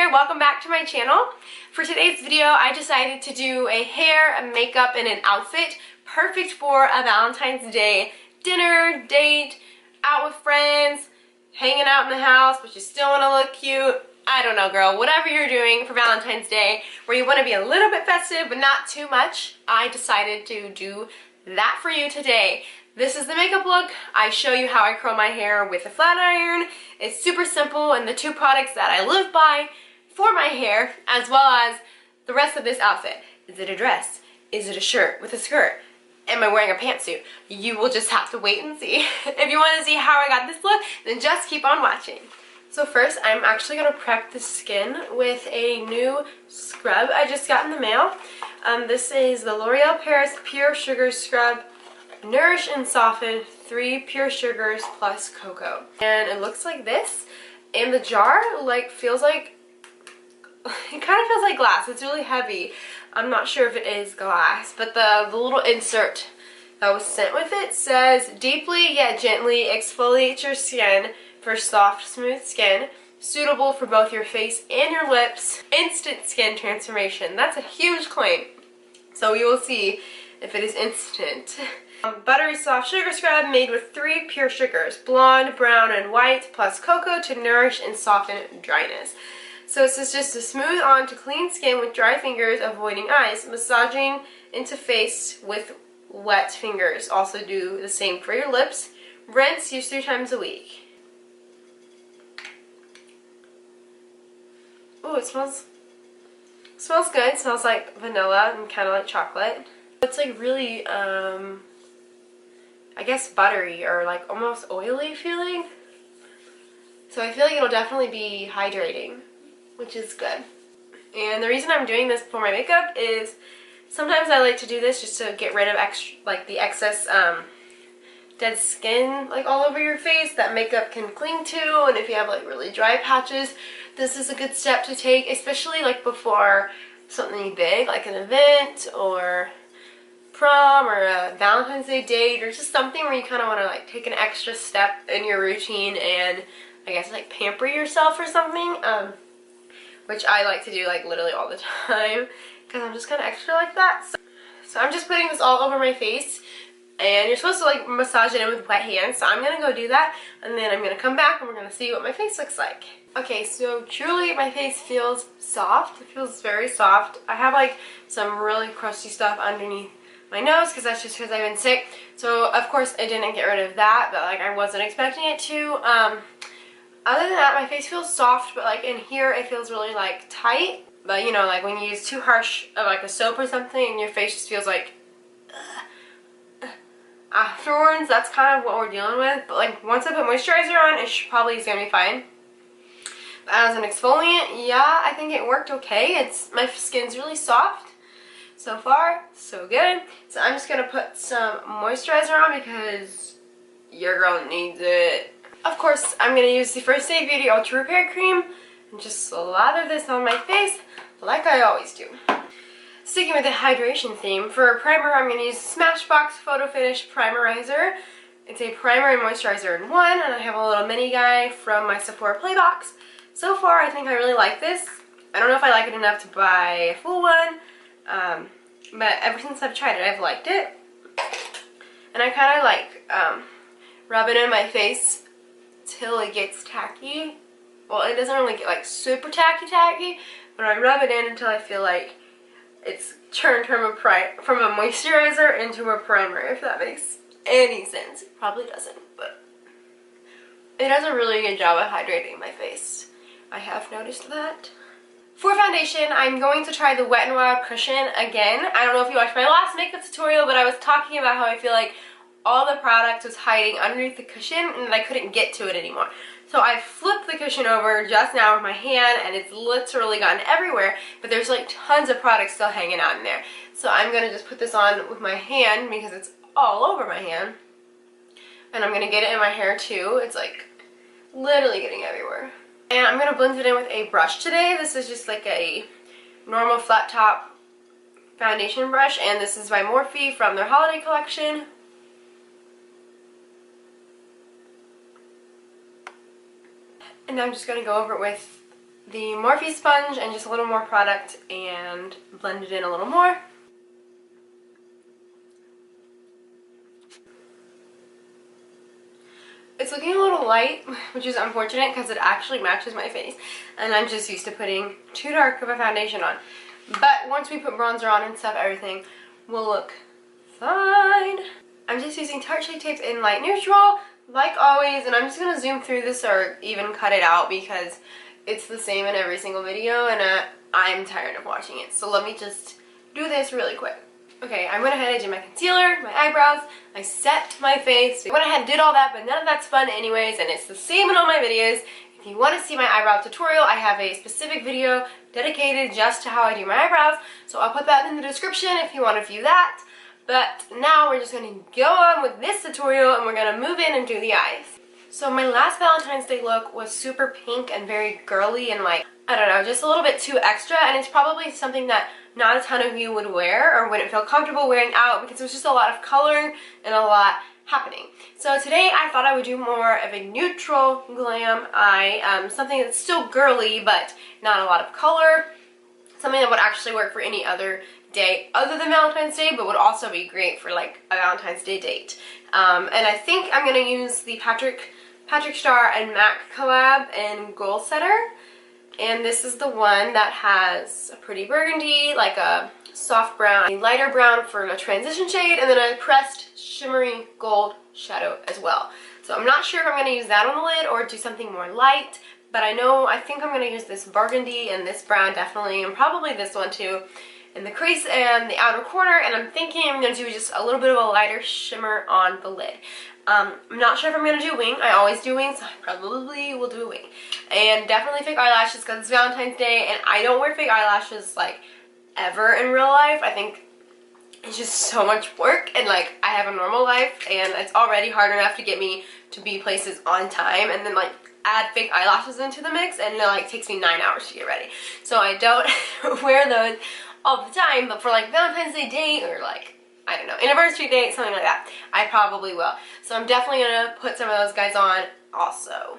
there, welcome back to my channel. For today's video, I decided to do a hair, a makeup, and an outfit perfect for a Valentine's Day dinner, date, out with friends, hanging out in the house, but you still want to look cute. I don't know, girl, whatever you're doing for Valentine's Day, where you want to be a little bit festive, but not too much, I decided to do that for you today. This is the makeup look. I show you how I curl my hair with a flat iron. It's super simple, and the two products that I live by for my hair, as well as the rest of this outfit. Is it a dress? Is it a shirt with a skirt? Am I wearing a pantsuit? You will just have to wait and see. If you want to see how I got this look, then just keep on watching. So first, I'm actually going to prep the skin with a new scrub I just got in the mail. This is the L'Oreal Paris Pure Sugar Scrub. Nourish and Soften 3 pure sugars plus cocoa. And it looks like this. And the jar feels like, it kind of feels like glass. It's really heavy. I'm not sure if it is glass, but the little insert that was sent with it says, deeply yet gently exfoliate your skin for soft, smooth skin, suitable for both your face and your lips. Instant skin transformation. That's a huge claim. So we will see if it is instant. Buttery soft sugar scrub made with 3 pure sugars, blonde, brown, and white, plus cocoa to nourish and soften dryness. So it says just to smooth on to clean skin with dry fingers, avoiding ice, massaging into face with wet fingers. Also do the same for your lips. Rinse, use 3 times a week. Oh, it smells good. It smells like vanilla and kind of like chocolate. It's like really, I guess buttery or like almost oily feeling. So I feel like it'll definitely be hydrating, which is good. And the reason I'm doing this for my makeup is sometimes I like to do this just to get rid of the excess dead skin all over your face that makeup can cling to. And if you have like really dry patches, this is a good step to take, especially like before something big like an event or prom or a Valentine's Day date, or just something where you kind of want to like take an extra step in your routine and I guess like pamper yourself or something, which I like to do like literally all the time because I'm just kind of extra like that. So I'm just putting this all over my face, and you're supposed to like massage it in with wet hands, so I'm gonna go do that, and then I'm gonna come back and we're gonna see what my face looks like. Okay, so truly my face feels soft. It feels very soft. I have like some really crusty stuff underneath my nose because that's just because I've been sick. So of course I didn't get rid of that, but like I wasn't expecting it to. Other than that, my face feels soft, but like in here it feels really like tight. But you know, like when you use too harsh of like a soap or something and your face just feels like afterwards, that's kind of what we're dealing with. But like once I put moisturizer on, it probably is gonna be fine. But as an exfoliant, yeah, I think it worked okay. My skin's really soft. So far, so good. So I'm just going to put some moisturizer on because your girl needs it. Of course, I'm going to use the First Aid Beauty Ultra Repair Cream and just slather this on my face like I always do. Sticking with the hydration theme, for a primer I'm going to use Smashbox Photo Finish Primerizer. It's a primer and moisturizer in one, and I have a little mini guy from my Sephora Play Box. So far, I think I really like this. I don't know if I like it enough to buy a full one. But ever since I've tried it, I've liked it. And I kind of like rub it in my face till it gets tacky. Well, it doesn't really get like super tacky, but I rub it in until I feel like it's turned from a moisturizer into a primer, if that makes any sense. It probably doesn't, but it does a really good job of hydrating my face. I have noticed that. For foundation, I'm going to try the Wet n Wild cushion again. I don't know if you watched my last makeup tutorial, but I was talking about how I feel like all the product was hiding underneath the cushion and I couldn't get to it anymore. So I flipped the cushion over just now with my hand, and it's literally gotten everywhere, but there's like tons of product still hanging out in there. So I'm going to just put this on with my hand because it's all over my hand. And I'm going to get it in my hair too. It's like literally getting everywhere. And I'm going to blend it in with a brush today. This is just like a normal flat top foundation brush, and this is by Morphe from their holiday collection. And I'm just going to go over it with the Morphe sponge and just a little more product and blend it in a little more. It's looking a little light, which is unfortunate because it actually matches my face, and I'm just used to putting too dark of a foundation on. But once we put bronzer on and stuff, everything will look fine. I'm just using Tarte Shape Tape in light neutral, like always, and I'm just going to zoom through this or even cut it out because it's the same in every single video, and I'm tired of watching it. So let me just do this really quick. Okay, I went ahead and did my concealer, my eyebrows, I set my face. I went ahead and did all that, but none of that's fun anyways, and it's the same in all my videos. If you want to see my eyebrow tutorial, I have a specific video dedicated just to how I do my eyebrows, so I'll put that in the description if you want to view that. But now we're just going to go on with this tutorial, and we're going to move in and do the eyes. So my last Valentine's Day look was super pink and very girly and like, I don't know, just a little bit too extra, and it's probably something that not a ton of you would wear or wouldn't feel comfortable wearing out because it was just a lot of color and a lot happening. So today I thought I would do more of a neutral glam eye, something that's still girly but not a lot of color, something that would actually work for any other day other than Valentine's Day, but would also be great for like a Valentine's Day date. And I think I'm going to use the Patrick Starr and MAC collab in Goal Setter. And this is the one that has a pretty burgundy, like a soft brown, a lighter brown for a transition shade, and then a pressed shimmery gold shadow as well. So I'm not sure if I'm going to use that on the lid or do something more light, but I think I'm going to use this burgundy and this brown definitely, and probably this one too, in the crease and the outer corner, and I'm thinking I'm going to do just a little bit of a lighter shimmer on the lid. I'm not sure if I'm going to do wing. I always do wings, so I probably will do a wing. And definitely fake eyelashes because it's Valentine's Day, and I don't wear fake eyelashes like ever in real life. I think it's just so much work, and like I have a normal life, and it's already hard enough to get me to be places on time, and then like add fake eyelashes into the mix, and it like takes me 9 hours to get ready. So I don't wear those all the time, but for like Valentine's Day date or like, I don't know, anniversary date, something like that, I probably will. So I'm definitely going to put some of those guys on also.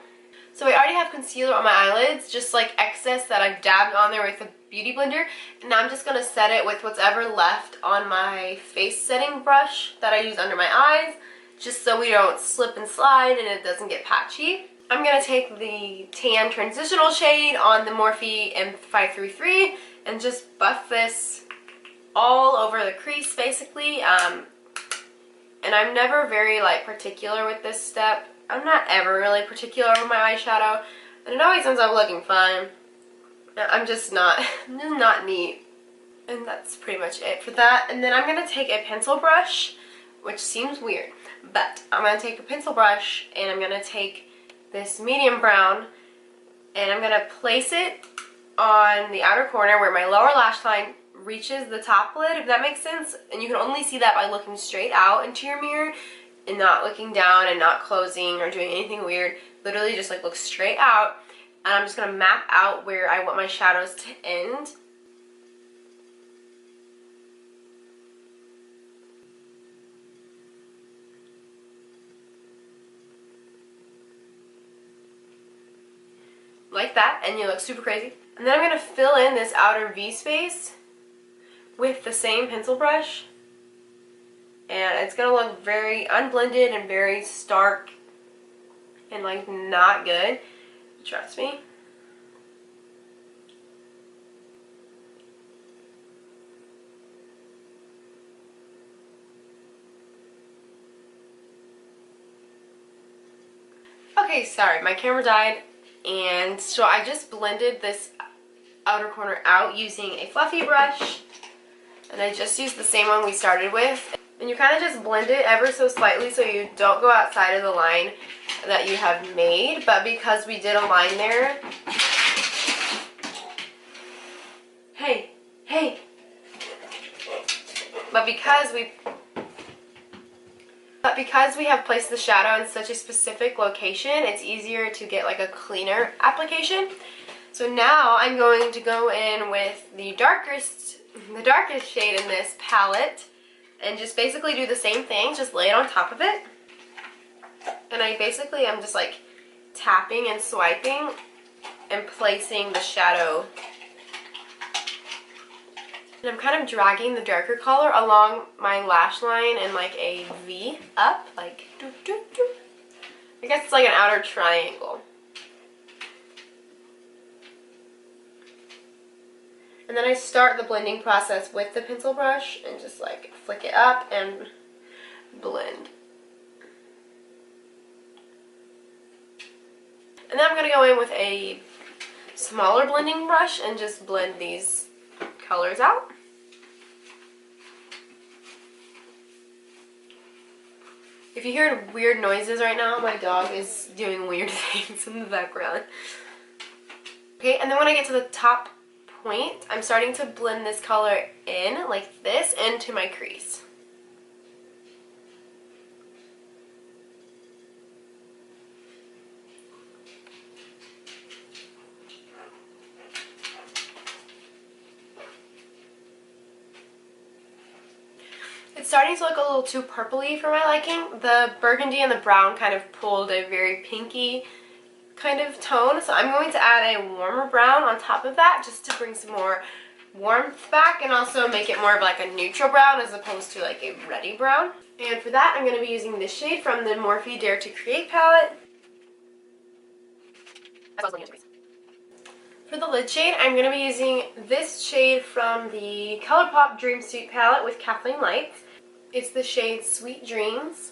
So I already have concealer on my eyelids, just like excess that I've dabbed on there with a beauty blender, and now I'm just going to set it with what's ever left on my face setting brush that I use under my eyes, just so we don't slip and slide and it doesn't get patchy. I'm going to take the tan transitional shade on the Morphe M533 and just buff this all over the crease basically. And I'm never very like particular with this step. I'm not ever really particular with my eyeshadow, and it always ends up looking fine. I'm just not neat. And that's pretty much it for that. And then I'm going to take a pencil brush, which seems weird, but I'm going to take a pencil brush and I'm going to take this medium brown and I'm going to place it on the outer corner where my lower lash line reaches the top lid, if that makes sense. And you can only see that by looking straight out into your mirror and not looking down and not closing or doing anything weird. Literally just like look straight out, and I'm just going to map out where I want my shadows to end. Like that, and you look super crazy. And then I'm going to fill in this outer V space with the same pencil brush, and it's going to look very unblended and very stark and like not good, trust me. Okay, sorry, my camera died, and so I just blended this outer corner out using a fluffy brush, and I just used the same one we started with. And you kind of just blend it ever so slightly so you don't go outside of the line that you have made, but because we did a line there, hey, but because we have placed the shadow in such a specific location, it's easier to get like a cleaner application. So now I'm going to go in with the darkest shade in this palette and just basically do the same thing, just lay it on top of it. And I'm just like tapping and swiping and placing the shadow. And I'm kind of dragging the darker color along my lash line in like a V up, like doo doo doo. I guess it's like an outer triangle. And then I start the blending process with the pencil brush and just like flick it up and blend. And then I'm going to go in with a smaller blending brush and just blend these colors out. If you hear weird noises right now, my dog is doing weird things in the background. Okay, and then when I get to the top point, I'm starting to blend this color in, like this, into my crease. It's starting to look a little too purpley for my liking. The burgundy and the brown kind of pulled a very pinky kind of tone, so I'm going to add a warmer brown on top of that just to bring some more warmth back and also make it more of like a neutral brown as opposed to like a reddy brown. And for that, I'm going to be using this shade from the Morphe Dare to Create palette. For the lid shade, I'm going to be using this shade from the ColourPop Dream Suite palette with Kathleen Lights. It's the shade Sweet Dreams.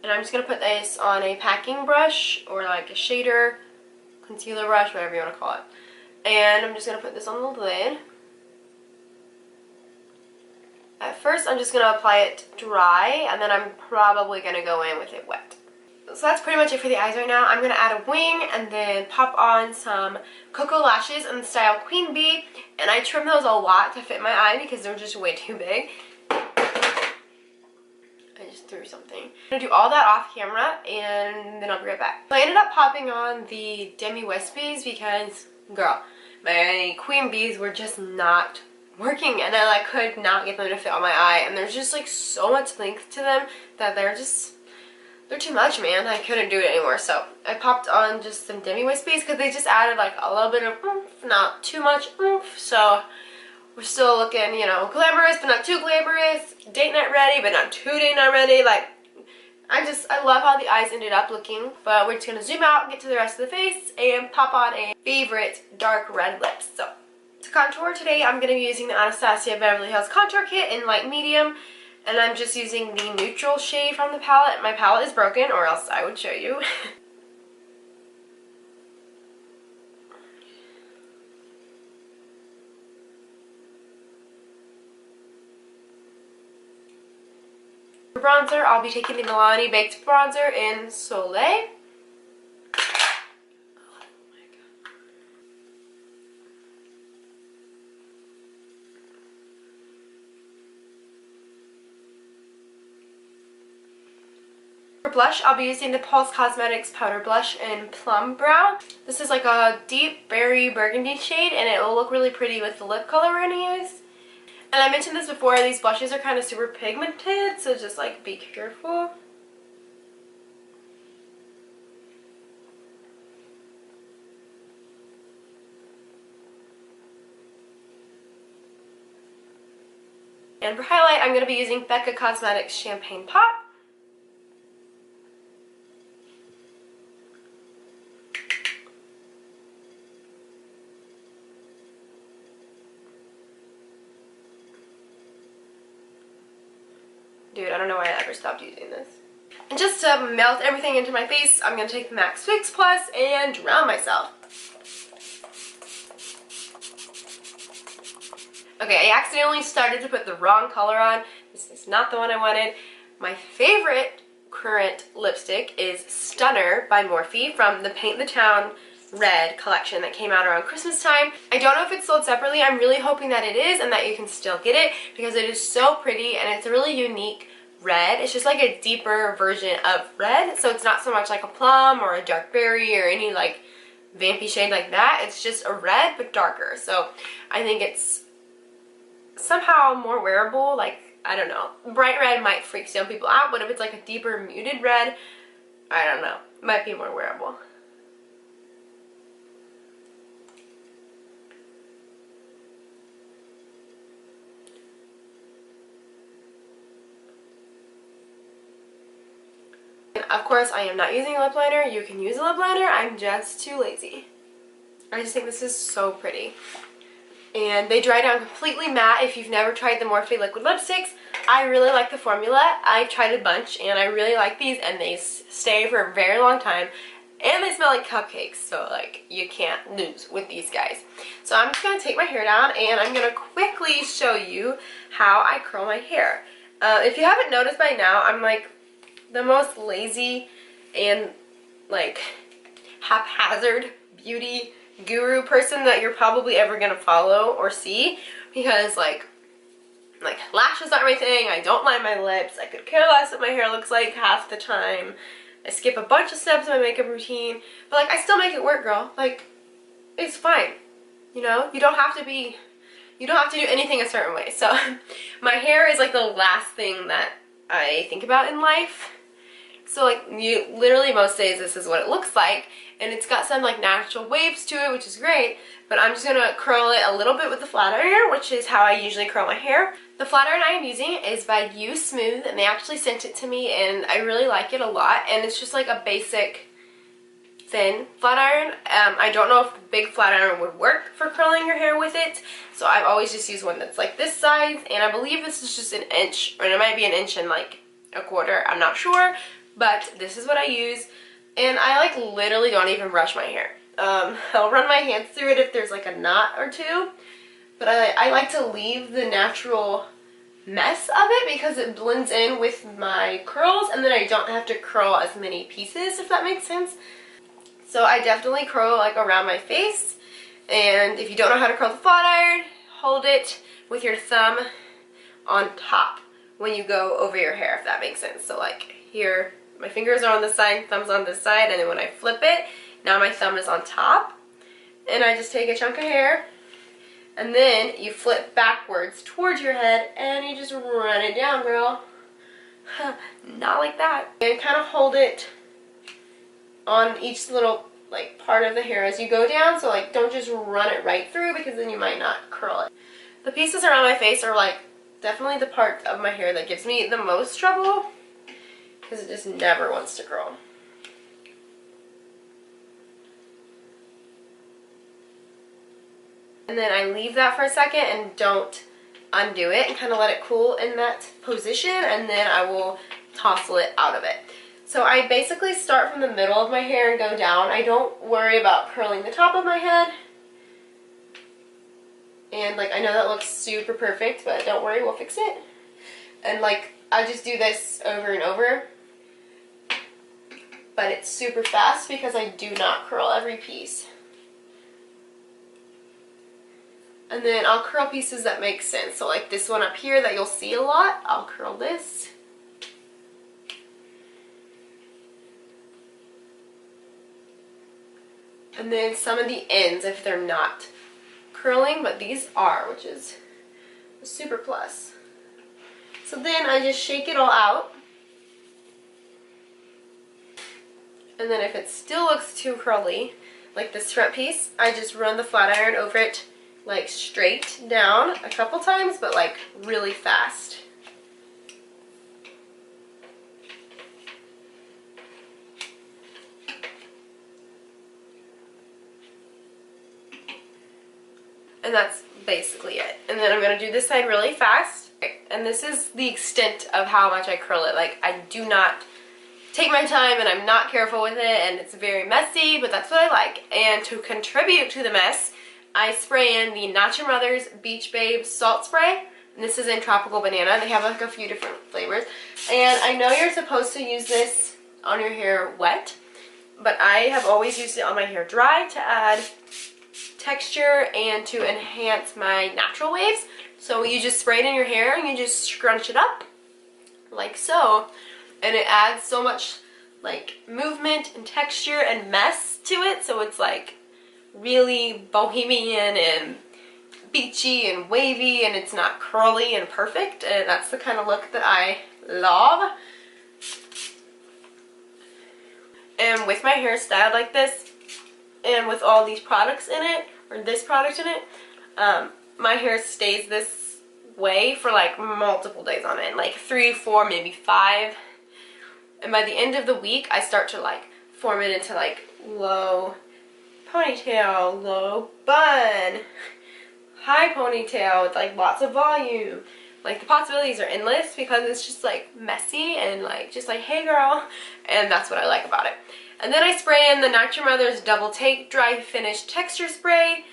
And I'm just going to put this on a packing brush or like a shader, concealer brush, whatever you want to call it. And I'm just going to put this on the lid. At first, I'm just going to apply it dry, and then I'm probably going to go in with it wet. So that's pretty much it for the eyes right now. I'm going to add a wing and then pop on some Cocoa Lashes in the style Queen Bee. And I trimmed those a lot to fit my eye because they're just way too big. I just threw something. I'm going to do all that off camera and then I'll be right back. So I ended up popping on the Demi Wispies because, girl, my Queen Bees were just not working and I like could not get them to fit on my eye, and there's just like so much length to them that they're too much, man. I couldn't do it anymore, so I popped on just some Demi Wispies because they just added like a little bit of oomph, not too much oomph, so we're still looking, you know, glamorous but not too glamorous, date night ready but not too date night ready. Like, I love how the eyes ended up looking, but we're just going to zoom out, get to the rest of the face, and pop on a favorite dark red lips. So, to contour today, I'm going to be using the Anastasia Beverly Hills Contour Kit in light medium, and I'm just using the neutral shade from the palette. My palette is broken, or else I would show you. For bronzer, I'll be taking the Milani Baked Bronzer in Soleil. For blush, I'll be using the Pulse Cosmetics Powder Blush in Plum Brown. This is like a deep berry burgundy shade, and it will look really pretty with the lip color we're going to use. And I mentioned this before, these blushes are kind of super pigmented, so just like be careful. And for highlight, I'm going to be using Becca Cosmetics Champagne Pop. Dude, I don't know why I ever stopped using this. And just to melt everything into my face, I'm going to take the MAC Fix Plus and drown myself. Okay, I accidentally started to put the wrong color on. This is not the one I wanted. My favorite current lipstick is Stunner by Morphe from the Paint the Town Red collection that came out around Christmas time. I don't know if it's sold separately. I'm really hoping that it is and that you can still get it because it is so pretty and it's a really unique red. It's just like a deeper version of red, so it's not so much like a plum or a dark berry or any like vampy shade like that. It's just a red but darker, so I think it's somehow more wearable. Like, I don't know, bright red might freak some people out, but if it's like a deeper muted red, I don't know, might be more wearable. Of course, I am not using a lip liner. You can use a lip liner. I'm just too lazy. I just think this is so pretty. And they dry down completely matte. If you've never tried the Morphe liquid lipsticks, I really like the formula. I've tried a bunch and I really like these, and they stay for a very long time. And they smell like cupcakes, so like you can't lose with these guys. So I'm just going to take my hair down and I'm going to quickly show you how I curl my hair. If you haven't noticed by now, I'm like the most lazy and like haphazard beauty guru person that you're probably ever gonna follow or see, because like lashes aren't my thing. I don't line my lips. I could care less what my hair looks like half the time. I skip a bunch of steps in my makeup routine, but like I still make it work, girl. Like it's fine, you know. You don't have to do anything a certain way. So my hair is like the last thing that I think about in life. So like literally most days this is what it looks like, and it's got some like natural waves to it, which is great, but I'm just gonna curl it a little bit with the flat iron, which is how I usually curl my hair. The flat iron I am using is by You Smooth, and they actually sent it to me and I really like it a lot, and it's just like a basic thin flat iron. I don't know if the big flat iron would work for curling your hair with it, so I've always just used one that's like this size, and I believe this is just an inch, or it might be an inch and like a quarter, I'm not sure. But this is what I use, and I like literally don't even brush my hair. I'll run my hands through it if there's like a knot or two, but I like to leave the natural mess of it because it blends in with my curls, and then I don't have to curl as many pieces, if that makes sense. So I definitely curl like around my face, and if you don't know how to curl the flat iron, hold it with your thumb on top when you go over your hair, if that makes sense. So like here, my fingers are on this side, thumb's on this side, and then when I flip it, now my thumb is on top. And I just take a chunk of hair, and then you flip backwards towards your head, and you just run it down, girl. Not like that. And kind of hold it on each little like part of the hair as you go down, so like don't just run it right through, because then you might not curl it. The pieces around my face are like definitely the part of my hair that gives me the most trouble, because it just never wants to curl. And then I leave that for a second and don't undo it, and kind of let it cool in that position, and then I will tousle it out of it. So I basically start from the middle of my hair and go down. I don't worry about curling the top of my head. And like I know that looks super perfect, but don't worry, we'll fix it. And like I just do this over and over. But it's super fast because I do not curl every piece. And then I'll curl pieces that make sense. So like this one up here that you'll see a lot, I'll curl this. And then some of the ends if they're not curling, but these are, which is a super plus. So then I just shake it all out. And then if it still looks too curly, like this front piece, I just run the flat iron over it like straight down a couple times, but like really fast. And that's basically it. And then I'm going to do this side really fast. And this is the extent of how much I curl it. Like I do not take my time, and I'm not careful with it, and it's very messy, but that's what I like. And to contribute to the mess, I spray in the Not Your Mother's Beach Babe Salt Spray. And this is in Tropical Banana. They have like a few different flavors. And I know you're supposed to use this on your hair wet, but I have always used it on my hair dry to add texture and to enhance my natural waves. So you just spray it in your hair and you just scrunch it up like so. And it adds so much like movement and texture and mess to it, so it's like really bohemian and beachy and wavy, and it's not curly and perfect, and that's the kind of look that I love. And with my hair styled like this, and with all these products in it, or this product in it, my hair stays this way for like multiple days on end, like 3, 4, maybe 5. And by the end of the week, I start to like form it into like low ponytail, low bun, high ponytail with like lots of volume. Like the possibilities are endless because it's just like messy and like just like, hey girl, and that's what I like about it. And then I spray in the Nature Mother's Double Take Dry Finish Texture Spray,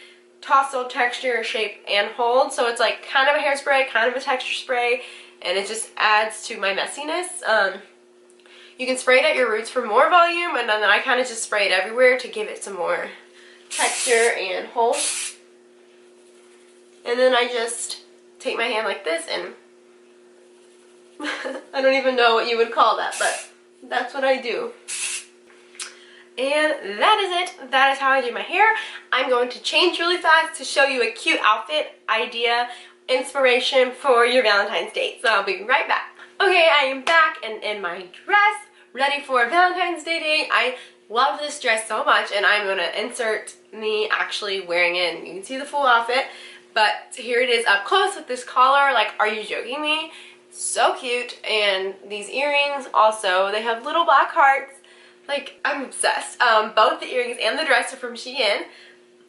Tousle Texture, Shape, and Hold. So it's like kind of a hairspray, kind of a texture spray, and it just adds to my messiness. You can spray it at your roots for more volume, and then I kind of just spray it everywhere to give it some more texture and hold. And then I just take my hand like this and I don't even know what you would call that, but that's what I do. And that is it. That is how I do my hair. I'm going to change really fast to show you a cute outfit idea, inspiration for your Valentine's date. So I'll be right back. Okay, I am back and in my dress, ready for Valentine's Day date. I love this dress so much, and I'm going to insert me actually wearing it. And you can see the full outfit, but here it is up close with this collar. Like, are you joking me? So cute. And these earrings also, they have little black hearts. Like, I'm obsessed. Both the earrings and the dress are from Shein.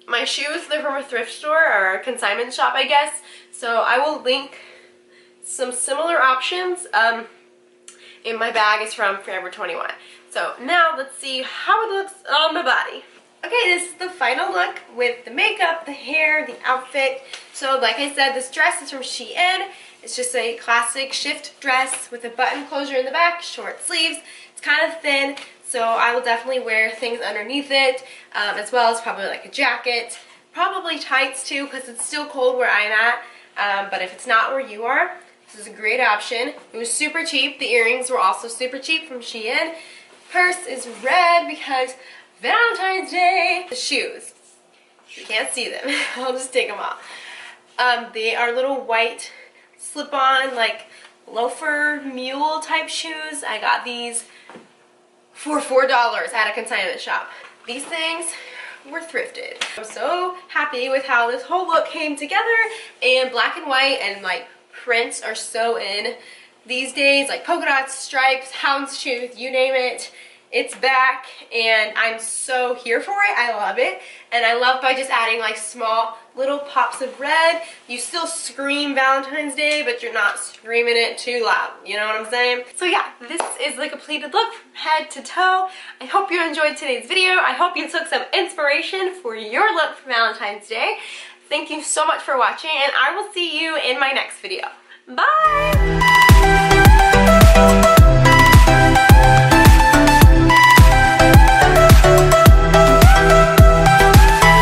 My shoes, they're from a thrift store or a consignment shop, I guess. So I will link some similar options. In my bag is from Forever 21. So now let's see how it looks on my body. Okay, this is the final look with the makeup, the hair, the outfit. So like I said, this dress is from Shein. It's just a classic shift dress with a button closure in the back, short sleeves. It's kind of thin, so I will definitely wear things underneath it, as well as probably like a jacket. Probably tights too, because it's still cold where I'm at. But if it's not where you are, this is a great option. It was super cheap. The earrings were also super cheap from Shein. Purse is red because Valentine's Day. The shoes, you can't see them. I'll just take them off. They are little white slip-on, like loafer mule type shoes. I got these for $4 at a consignment shop. These things were thrifted. I'm so happy with how this whole look came together, and black and white and like prints are so in these days, like polka dots, stripes, houndstooth, you name it. It's back, and I'm so here for it. I love it, and I love by just adding like small little pops of red. You still scream Valentine's Day, but you're not screaming it too loud. You know what I'm saying? So yeah, this is the completed look from head to toe. I hope you enjoyed today's video. I hope you took some inspiration for your look for Valentine's Day. Thank you so much for watching, and I will see you in my next video. Bye!